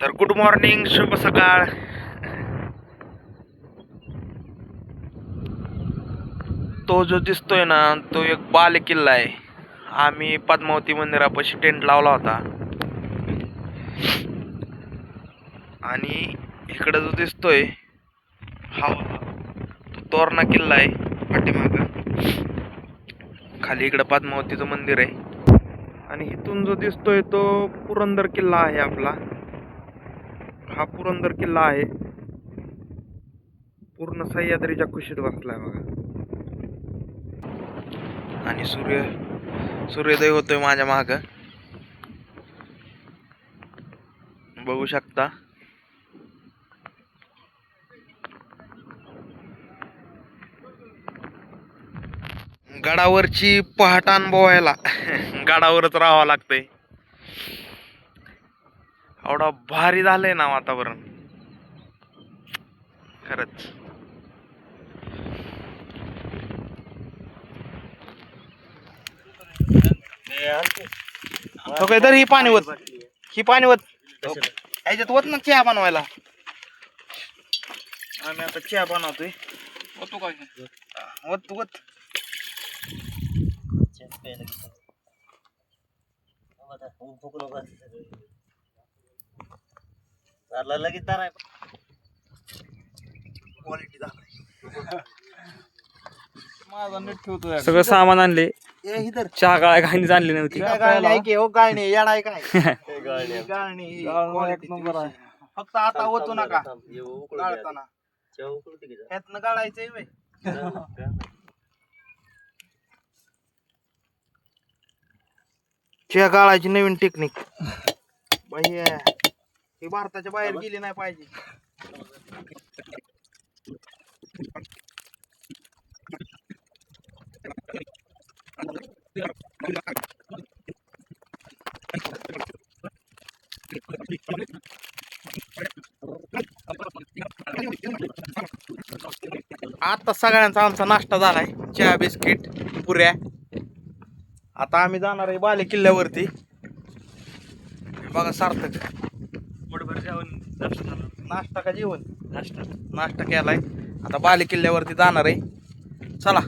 तर good morning, शुभ सकाळ. तो जो दिसतोय ना तो एक बाल किल्ला आहे. आम्ही पद्मावती मंदिरापाशी टेंट लावला होता आणि इकडे जो दिसतोय हा तो तोरणा किल्ला आहे. पाठीमाग खाली इकडे पद्मावतीचं मंदिर आहे आणि इथून जो दिसतोय तो पुरंदर किल्ला आहे आपला. हा पुरंदर किल्ला आहे. पूर्ण सह्याद्रीच्या कुशीत बसलाय बघा. आणि सूर्योदय होतोय माझ्या माग, बघू शकता. गडावरची पहाट अनुभवायला गडावरच राहावं लागतंय. एवढा भारी झालंय ना वातावरण खरंच. तर ही पाणीवत ह्याच्यात वत ना चहा बनवायला. आम्ही आता चहा बनवतोय. होतो काय वत वत लगेच क्वालिटी माझा नीट ठेवतोय. सगळं सामान आणले. चहा गाळ्या घाणीच आणली नव्हती. गाळणी येणार काय गाळणी फक्त आता होतो नका गाळताना ह्यातनं गाळायचंय व्हय. चहा गाळायची नवीन टेक्निक बाई ही भारताच्या बाहेर गेली नाही पाहिजे. आता सगळ्यांचा आमचा नाश्ता झालाय. चहा, बिस्किट, पुऱ्या. आता आम्ही जाणार आहे बाले किल्ल्यावरती. बघा सार्थक नाश्ता का जेवण नाश्ता केलाय. आता बाले किल्ल्यावरती जाणार आहे. चला.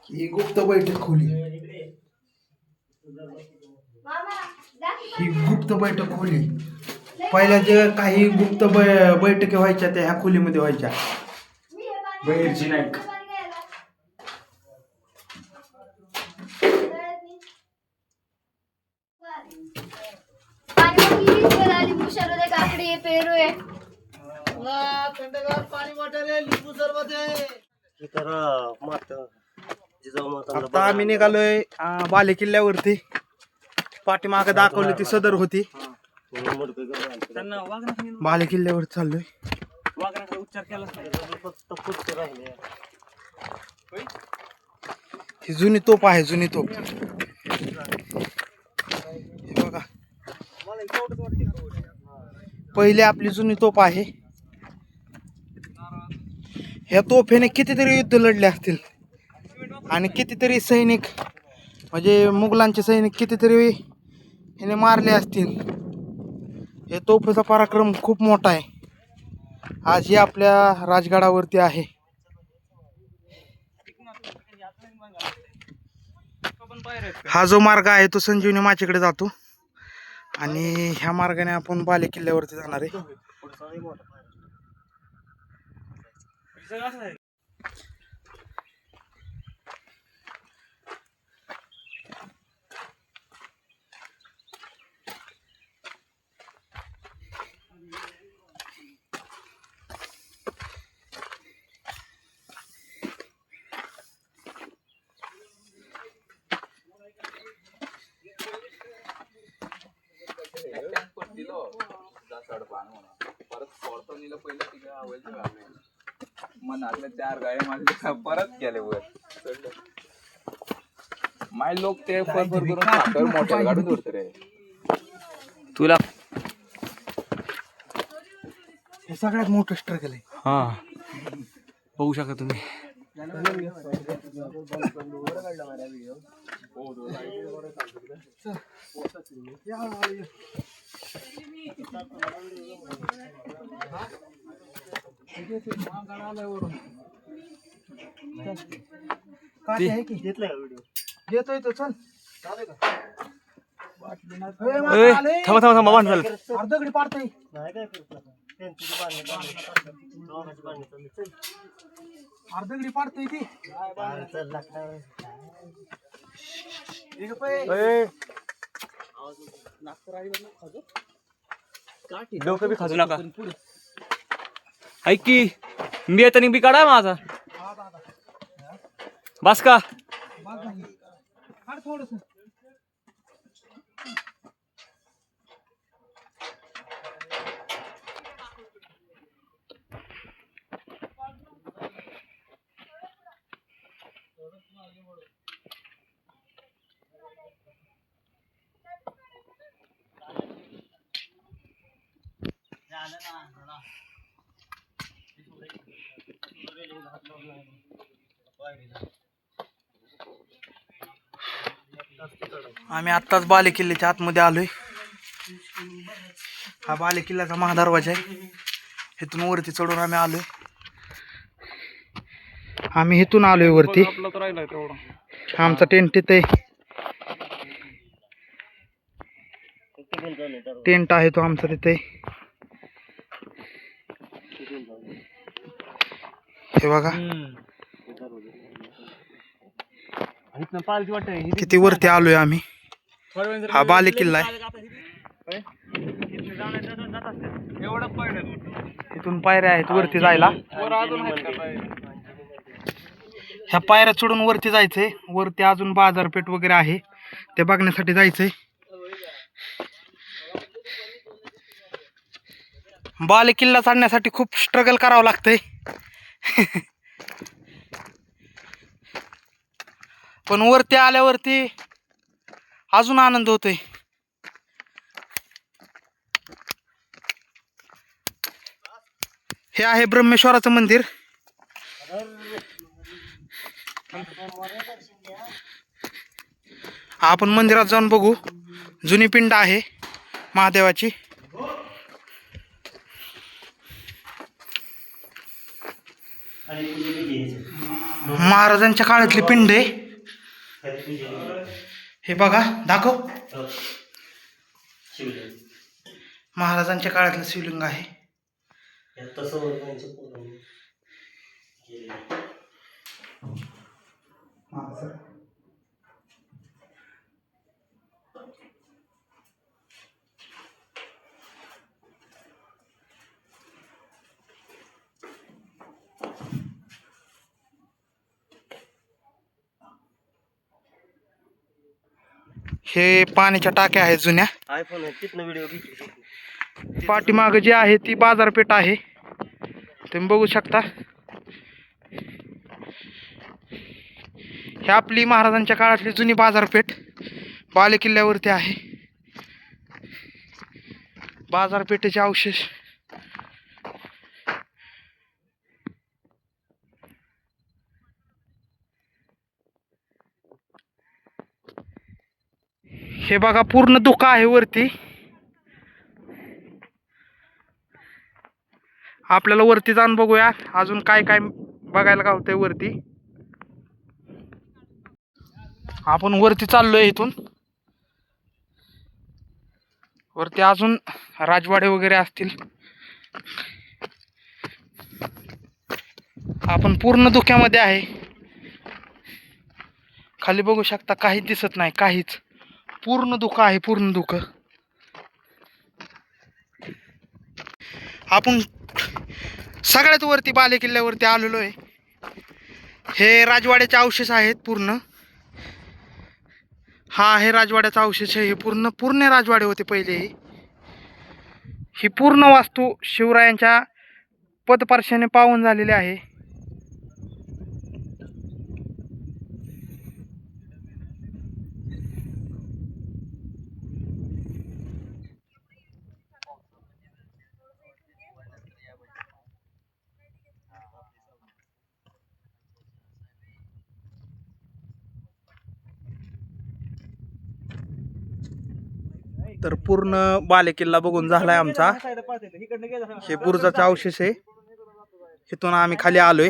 ही गुप्त बैठक खोली, ही गुप्त बैठक खोली. पहिल्या जे काही गुप्त बैठकी व्हायच्या त्या ह्या खोलीमध्ये व्हायच्या. बहिरची नाईक. आता आम्ही निघालोय बाले किल्ल्यावरती. पाठीमाग दाखवली ती सदर होती. बाले किल्ल्यावर चाललोय. ही जुनी तोप आहे, जुनी तोप. बघा पहिली आपली जुनी तोप आहे. ह्या तोफेने कितीतरी युद्ध लढले असतील आणि कितीतरी सैनिक म्हणजे मुघलांचे सैनिक कितीतरी ह्याने मारले असतील. हे तोफेचा पराक्रम खूप मोठा आहे. आज ही आपल्या राजगडावरती आहे. हा जो मार्ग आहे तो संजीवनी माचीकडे जातो आणि ह्या मार्गाने आपण बाले किल्ल्यावरती जाणार आहे. मनातले 4 गाळे माझे परत गेले वर. माय लोक ते फरफर करून साखर मोठ्या गाडून धरते रे तुला. हे सगळ्यात मोठं स्ट्रगल आहे. हा बघू शकता तुम्ही. काटे आहे की घेतलाय व्हिडिओ घेतोय तो चल थांबा थांबा थांबा बांध झालं अर्धगडी पाडतोय अर्धगडी पाडतोय ती डोकं बी खाजू नका ऐक की मी येताना बी काढा माझा बस का थोडस आम्ही आत्ताच बालेकिल्ल्याच्या आतमध्ये आलोय हा बालेकिल्ल्याचा महादरवाजा आहे इथून वरती चढून आम्ही आलोय आम्ही इथून आलोय वरती आमचा टेंट तिथे टेंट आहे तो आमचा तिथे हे बघा किती वरती आलोय आम्ही हा बालेकिल्ला आहे इथून पायऱ्या आहेत वरती जायला ह्या पायऱ्या चढून वरती जायचंय वरती अजून बाजारपेठ वगैरे आहे ते बघण्यासाठी जायचंय बालेकिल्ला चढण्यासाठी खूप स्ट्रगल करावं लागतंय पण वरती आल्यावरती अजून आनंद होतोय हे आहे ब्रह्मेश्वराचं मंदिर आपण मंदिरात जाऊन बघू जुनी पिंड आहे महादेवाची महाराजांच्या काळातली पिंड आहे हे बघा दाखव महाराजांच्या काळातलं शिवलिंग आहे हे पाण्याच्या टाक्या आहेत जुन्या पाठीमाग जी आहे ती बाजारपेठ आहे तुम्ही बघू शकता ही आपली महाराजांच्या काळातली जुनी बाजारपेठ बालेकिल्ल्यावरती आहे बाजारपेठेचे अवशेष हे बघा पूर्ण धुकं आहे वरती आपल्याला वरती जाऊन बघूया अजून काय काय बघायला गावतंय वरती आपण वरती चाललोय इथून वरती अजून राजवाडे वगैरे असतील आपण पूर्ण धुक्यामध्ये आहे खाली बघू शकता काहीच दिसत नाही काहीच पूर्ण धुकं आहे पूर्ण धुकं आपण सगळ्यात वरती बालेकिल्ल्यावरती आलेलो आहे हे राजवाड्याचे अवशेष आहेत पूर्ण हा आहे राजवाड्याचा अवशेष आहे हे पूर्ण राजवाडे होते पहिले ही पूर्ण वास्तू शिवरायांच्या पदस्पर्शाने पावन झालेली आहे तर पूर्ण बालेकिल्ला बघून झालाय आमचा. हे बुरुजाचा अवशेष आहे. इथून आम्ही खाली आलोय.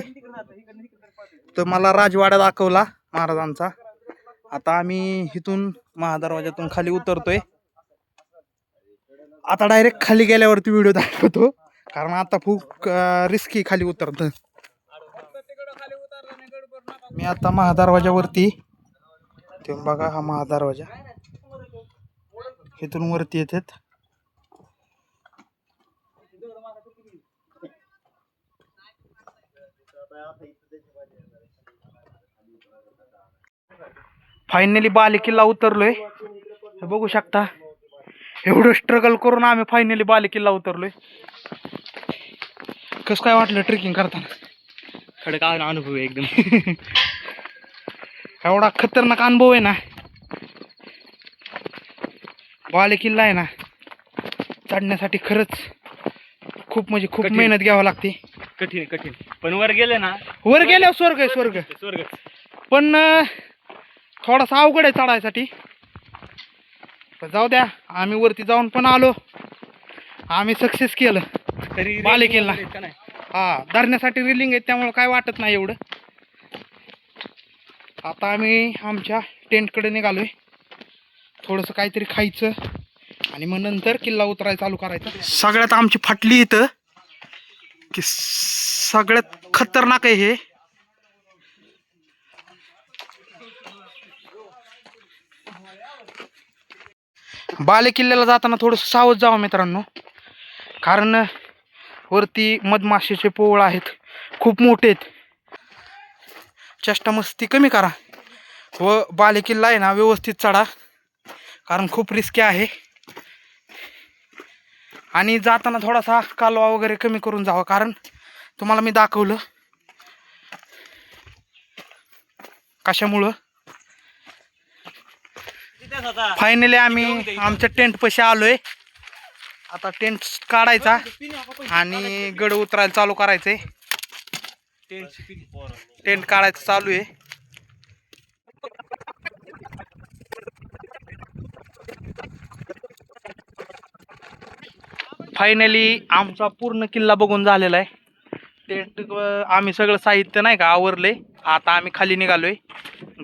तर मला राजवाडा दाखवला महाराजांचा. आता आम्ही इथून महादरवाज्यातून खाली उतरतोय. आता डायरेक्ट खाली गेल्यावरती व्हिडिओ दाखवतो, कारण आता खूप रिस्की खाली उतरतं. मी आता महादरवाज्यावरती, तुम्ही बघा हा महादरवाजा, इथून वरती येतात. फायनली बालेकिल्ला उतरलोय. हे बघू शकता, एवढं स्ट्रगल करून आम्ही फायनली बालेकिल्ला उतरलोय. कसं काय वाटलं ट्रेकिंग करताना? खडक अनुभव आहे एकदम. एवढा खतरनाक अनुभव आहे ना. बालेकिल्ला आहे ना, चढण्यासाठी खरंच खूप म्हणजे खूप कठीण. मेहनत घ्यावी लागते. कठीण कठीण, पण वर गेले ना, वर गेल्यावर स्वर्ग आहे, स्वर्ग. स्वर्ग. पण थोडासा अवघड आहे चढायसाठी. पण जाऊ द्या, आम्ही वरती जाऊन पण आलो. आम्ही सक्सेस केलं तरी बालेकिल्ला. का नाही? हा, धरण्यासाठी रिलिंग आहे, त्यामुळे काय वाटत नाही एवढं. आता आम्ही आमच्या टेंटकडे निघालोय. थोडंसं काहीतरी खायचं आणि मग नंतर किल्ला उतरायला चालू करायचा. सगळ्यात आमची फाटली इथं की सगळ्यात खतरनाक आहे हे. बालेकिल्ल्याला जाताना थोडंसं सावध जावं मित्रांनो, कारण वरती मधमाशीचे पोळ आहेत, खूप मोठे आहेत. चेष्टा मस्ती कमी करा व बालेकिल्ला आहे ना व्यवस्थित चढा, कारण खूप रिस्की आहे. आणि जाताना थोडासा कालवा वगैरे कमी करून जावा, कारण तुम्हाला मी दाखवलं कशामुळं. फायनली आम्ही आमच्या टेंट पाशी आलोय. आता टेंट काढायचा आणि गड उतरायला चालू करायचंय. टेंट काढायचं चालू आहे. फायनली आमचा पूर्ण किल्ला बघून झालेला आहे. टेंट आम्ही सगळं साहित्य नाही का आवरले. आता आम्ही खाली निघालोय.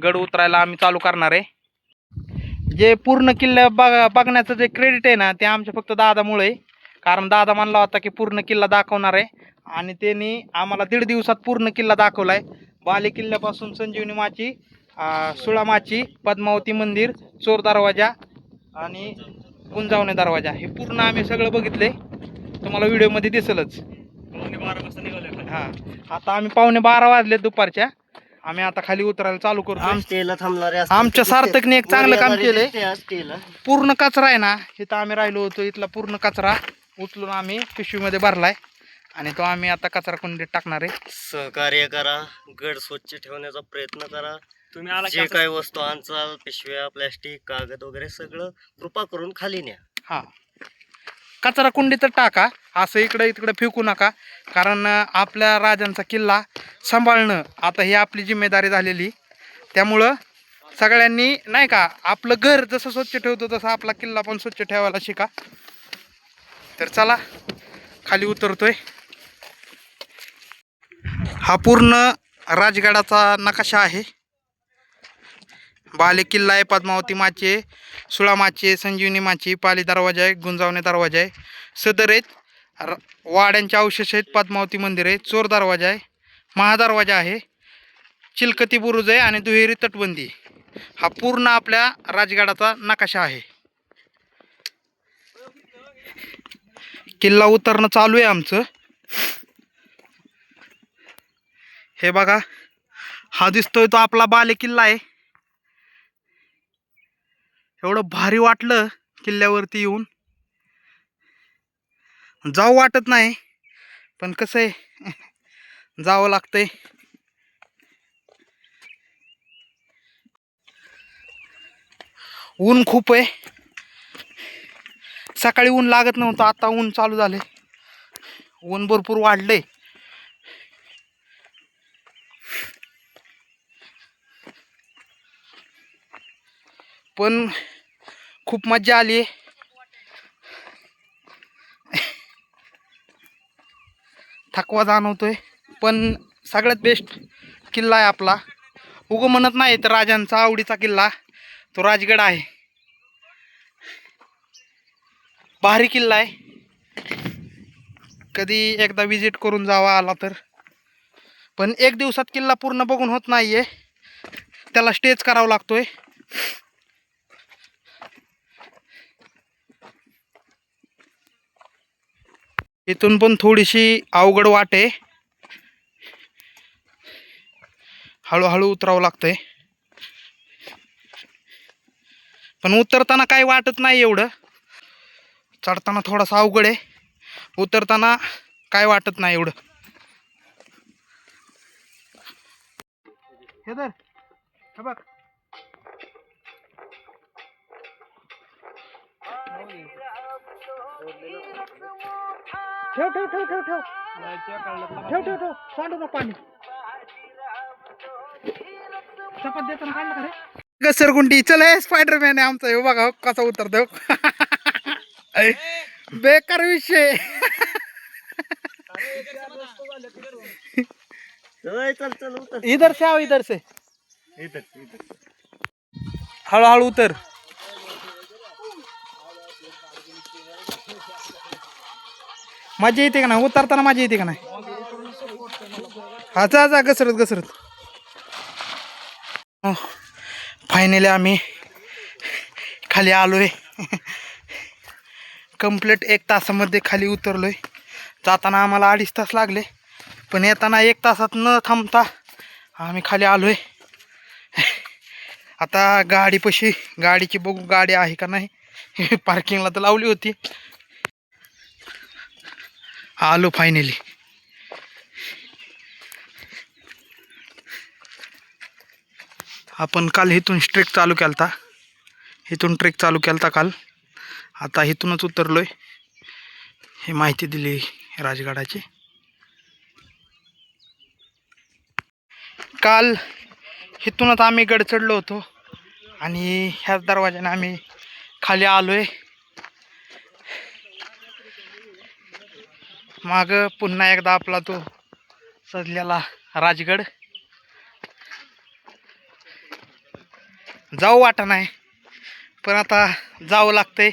गड उतरायला आम्ही चालू करणार आहे. जे पूर्ण किल्ला बघण्याचं जे क्रेडिट आहे ना, ते आमच्या फक्त दादामुळे आहे. कारण दादा म्हणला होता की पूर्ण किल्ला दाखवणार आहे, आणि त्यांनी आम्हाला 1.5 दिवसात पूर्ण किल्ला दाखवलाय. बाले किल्ल्यापासून संजीवनी माची, सुळामाची, पद्मावती मंदिर, चोर दरवाजा आणि गुंजावणे दरवाजा, हे पूर्ण आम्ही सगळं बघितले. तुम्हाला व्हिडिओमध्ये दिसेलच. 12 वाजता निघालो. हां, आता आम्ही 12:15 वाजले दुपारच्या. आम्ही आता खाली उतरायला चालू करतो. आमच्या सार्थकने एक चांगलं काम केलंय. पूर्ण कचरा आहे ना, इथं आम्ही राहिलो होतो, इथला पूर्ण कचरा उचलून आम्ही पिशवीमध्ये भरलाय आणि तो आम्ही आता कचरा कुंडीत टाकणार आहे. सहकार्य करा, गड स्वच्छ ठेवण्याचा प्रयत्न करा. तुम्ही आला जे काही वस्तू आणचाल, पिशव्या, प्लॅस्टिक, कागद वगैरे सगळं कृपा करून खाली न्या. हां, कचरा कुंडीत टाका, असं इकडं इकडं फेकू नका. कारण आपल्या राजांचा किल्ला सांभाळणं आता ही आपली जिम्मेदारी झालेली. त्यामुळं सगळ्यांनी नाही का, आपलं घर जसं स्वच्छ ठेवतो तसं आपला किल्ला पण स्वच्छ ठेवायला शिका. तर चला खाली उतरतोय. हा पूर्ण राजगडाचा नकाशा आहे. बाले किल्ला आहे, पद्मावती माची, सुळामाची, संजीवनी माची, पाली दरवाजा आहे, गुंजावणे दरवाजा आहे, सदर आहेत, वाड्यांचे अवशेष आहेत, पद्मावती मंदिर आहे, चोर दरवाजा आहे, महादरवाजा आहे, चिलकती बुरुज आहे आणि दुहेरी तटबंदी. हा पूर्ण आपल्या राजगडाचा नकाशा आहे. किल्ला उतरणं चालू आहे आमचं. हे बघा, हा दिसतोय तो आपला बाले किल्ला आहे. एवढं भारी वाटलं किल्ल्यावरती येऊन. जाऊ वाटत नाही, पण कसं आहे, जावं लागतंय. ऊन खूप आहे. सकाळी ऊन लागत नव्हतं, आता ऊन चालू झाले. ऊन भरपूर वाढले. पण खूप मजा आली. थकवा जाणवतोय, पण सगळ्यात बेस्ट किल्ला आहे आपला. उगं म्हणत नाही तर राजांचा आवडीचा किल्ला तो राजगड आहे. भारी किल्ला आहे, कधी एकदा विजिट करून जावा आला तर. पण एक दिवसात किल्ला पूर्ण बघून होत नाहीये, त्याला स्टेच करावा लागतोय. इथून पण थोडीशी अवघड वाट आहे, हळूहळू उतरावं लागतंय. पण उतरताना काही वाटत नाही एवढं, चढताना थोडासा अवघड आहे, उतरताना काय वाटत नाही एवढं. हे धर, हे बघ. ठेव ठेव ठेव ठेव ठेव ठेव ठेव ठेव सांडू ना पाणी. चपात देताना काढलं का रे? घसरगुंडी. चल हे स्पायडरमॅन आहे आमचा, हे बघा कसा उतरतो. बेकार विषय. इधर से आओ, इधर से. हळूहळू उतर. मजा येते का नाही उतरताना? मजा येते का नाही? हा जा जा, घसरत घसरत. फायनली आम्ही खाली आलोय. कंप्लीट 1 तासामध्ये खाली उतरलोय. जाताना आम्हाला 2.5 तास लागले, पण येताना 1 तासात न थांबता आम्ही खाली आलोय. आता गाडीपाशी गाडीची बघू गाडी आहे का नाही. पार्किंगला तर लावली होती. आलो फायनली. आपण काल इथून ट्रेक चालू केलता, इथून ट्रेक चालू केलता काल. आता इथूनच उतरलोय. ही माहिती दिली राजगडाची. काल इथूनच आम्ही गड चढलो होतो आणि ह्याच दरवाजाने आम्ही खाली आलोय. माग पुन्हा एकदा आपला तो सजलेला राजगड. जाऊ वाटा नाही, पण आता जावं लागतंय.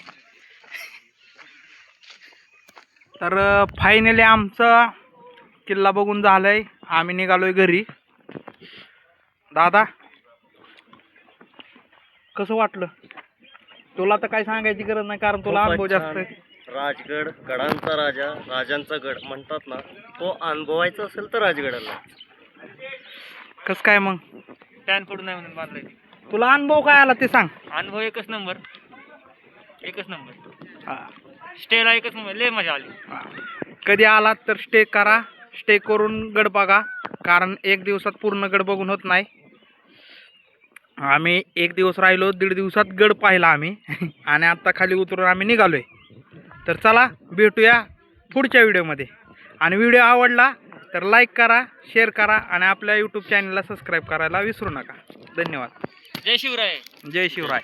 तर फायनली आमचा किल्ला बघून झालंय, आम्ही निघालोय घरी. दादा कसं वाटलं तुला? तर काय सांगायची गरज नाही, कारण तुला अनुभव जास्त आहे. राजगड, गडांचा राजा, राजांचा गड म्हणतात ना, तो अनुभवायचा असेल तर राजगडाला. कसं काय मग? टॅन पडून नाही म्हणून बांधलाय. तुला अनुभव काय आला ते सांग. अनुभव एकच नंबर, एकच नंबर. स्टेला एकच नंबर, लय मजा आली. कधी आलात तर स्टे करा, स्टे करून गड बघा, कारण 1 दिवसात पूर्ण गड बघून होत नाही. आम्ही 1 दिवस राहिलो, 1.5 दिवसात गड पाहिला आम्ही. आणि आत्ता खाली उतरून आम्ही निघालोय. तर चला भेटूया पुढच्या व्हिडिओमध्ये. आणि व्हिडिओ आवडला तर लाईक करा, शेअर करा आणि आपल्या यूट्यूब चॅनलला सबस्क्राईब करायला विसरू नका. धन्यवाद. जय शिवराय. जय शिवराय.